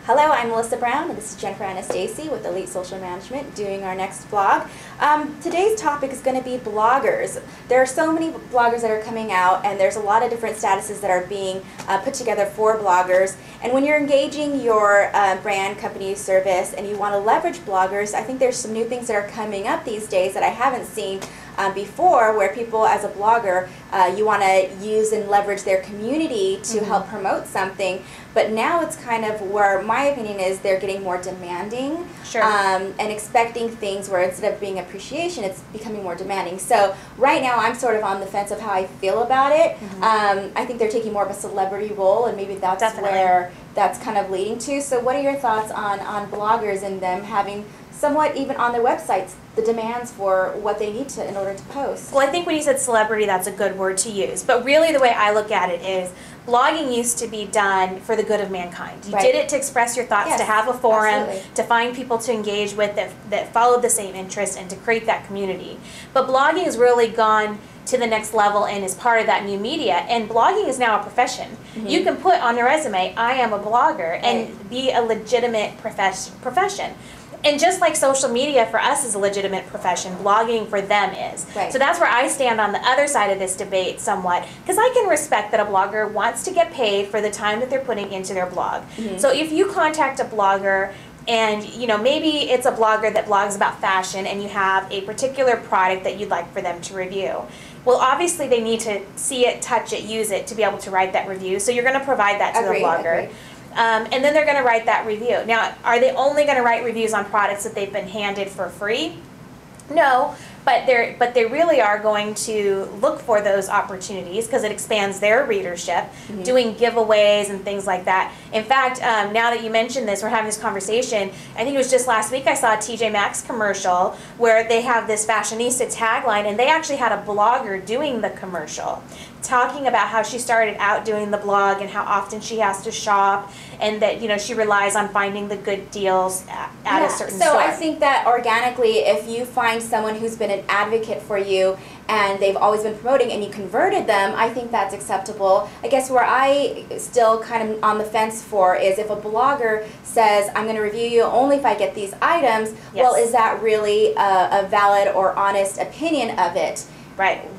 Hello, I'm Melissa Brown, and this is Jennifer Anastasia with Elite Social Management doing our next vlog. Today's topic is going to be bloggers. There are so many bloggers that are coming out, and there's a lot of different statuses that are being put together for bloggers. And when you're engaging your brand, company, service, and you want to leverage bloggers, I think there's some new things that are coming up these days that I haven't seen before, where people, as a blogger, you want to use and leverage their community to help promote something. But now it's kind of where my opinion is they're getting more demanding, and expecting things where instead of being appreciation, it's becoming more demanding. So right now I'm sort of on the fence of how I feel about it. I think they're taking more of a celebrity role, and maybe that's where that's kind of leading to. So what are your thoughts on bloggers and them having somewhat, even on their websites, the demands for what they need to in order to post? Well, I think when you said celebrity, that's a good word to use. But really the way I look at it is blogging used to be done for the good of mankind. You did it to express your thoughts, to have a forum, to find people to engage with that followed the same interests, and to create that community. But blogging has really gone to the next level and is part of that new media. And blogging is now a profession. You can put on your resume, I am a blogger, and be a legitimate profession. And just like social media for us is a legitimate profession, blogging for them is. So that's where I stand on the other side of this debate somewhat, because I can respect that a blogger wants to get paid for the time that they're putting into their blog. So if you contact a blogger and maybe it's a blogger that blogs about fashion and you have a particular product that you'd like for them to review, well, obviously they need to see it, touch it, use it to be able to write that review. So you're going to provide that to the blogger. And then they're going to write that review. Now, are they only going to write reviews on products that they've been handed for free? No, but they really are going to look for those opportunities because it expands their readership, doing giveaways and things like that. In fact, now that you mentioned this, we're having this conversation, I think it was just last week I saw a TJ Maxx commercial where they have this fashionista tagline, and they actually had a blogger doing the commercial, talking about how she started out doing the blog and how often she has to shop, and that she relies on finding the good deals at a certain store. So I think that organically, if you find someone who's been an advocate for you and they've always been promoting and you converted them, I think that's acceptable. I guess where I still kind of on the fence for is if a blogger says, I'm going to review you only if I get these items, well, is that really a valid or honest opinion of it?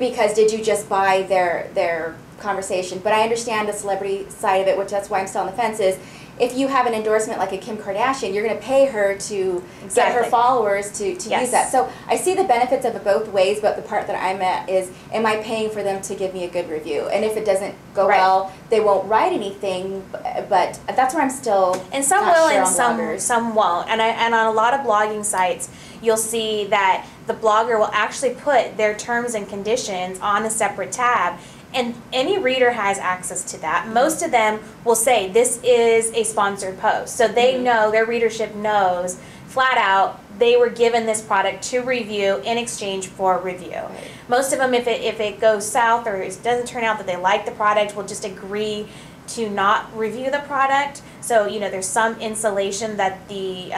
Because did you just buy their conversation? But I understand the celebrity side of it, which that's why I'm still on the fence, is if you have an endorsement like a Kim Kardashian, you're going to pay her to get her followers to use that. So I see the benefits of it both ways, but the part that I'm at is, am I paying for them to give me a good review? And if it doesn't go well, they won't write anything, but that's where I'm still and some not will sure and some won't. And on a lot of blogging sites, you'll see that the blogger will actually put their terms and conditions on a separate tab. And any reader has access to that. Most of them will say this is a sponsored post. So they know, their readership knows flat out they were given this product to review in exchange for review. Most of them, if it goes south or it doesn't turn out that they like the product, will just agree to not review the product. So there's some insulation that the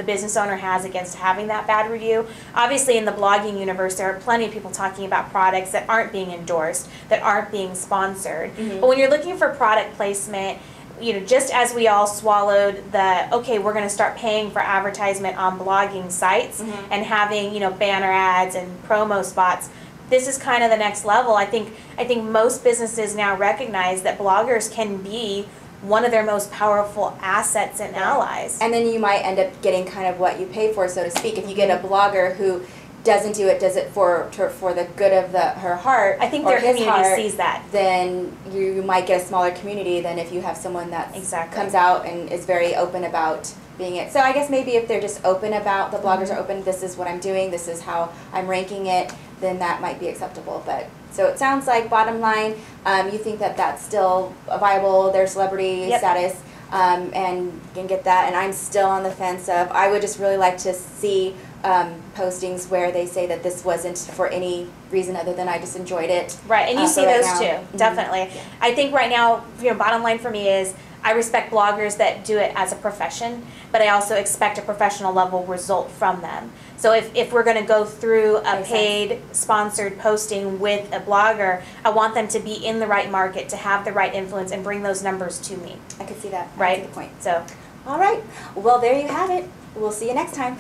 business owner has against having that bad review. Obviously in the blogging universe there are plenty of people talking about products that aren't being endorsed, that aren't being sponsored. But when you're looking for product placement, just as we all swallowed okay, we're going to start paying for advertisement on blogging sites and having banner ads and promo spots, this is kind of the next level. I think most businesses now recognize that bloggers can be one of their most powerful assets and allies. And then you might end up getting kind of what you pay for, so to speak. If you get a blogger who does it for the good of her heart, I think their community sees that. Then you might get a smaller community than if you have someone that comes out and is very open about being it. So I guess maybe if they're just open about, the bloggers are open, this is what I'm doing, this is how I'm ranking it, then that might be acceptable. But so it sounds like, bottom line, you think that that's still viable, their celebrity status, and can get that. And I'm still on the fence of, I would just really like to see postings where they say that this wasn't for any reason other than I just enjoyed it. And you see those too, definitely. I think right now, bottom line for me is, I respect bloggers that do it as a profession, but I also expect a professional level result from them. So if we're going to go through a paid sponsored posting with a blogger, I want them to be in the right market, to have the right influence and bring those numbers to me. I could see that. Right? That's a good point. So All right. Well, there you have it. We'll see you next time.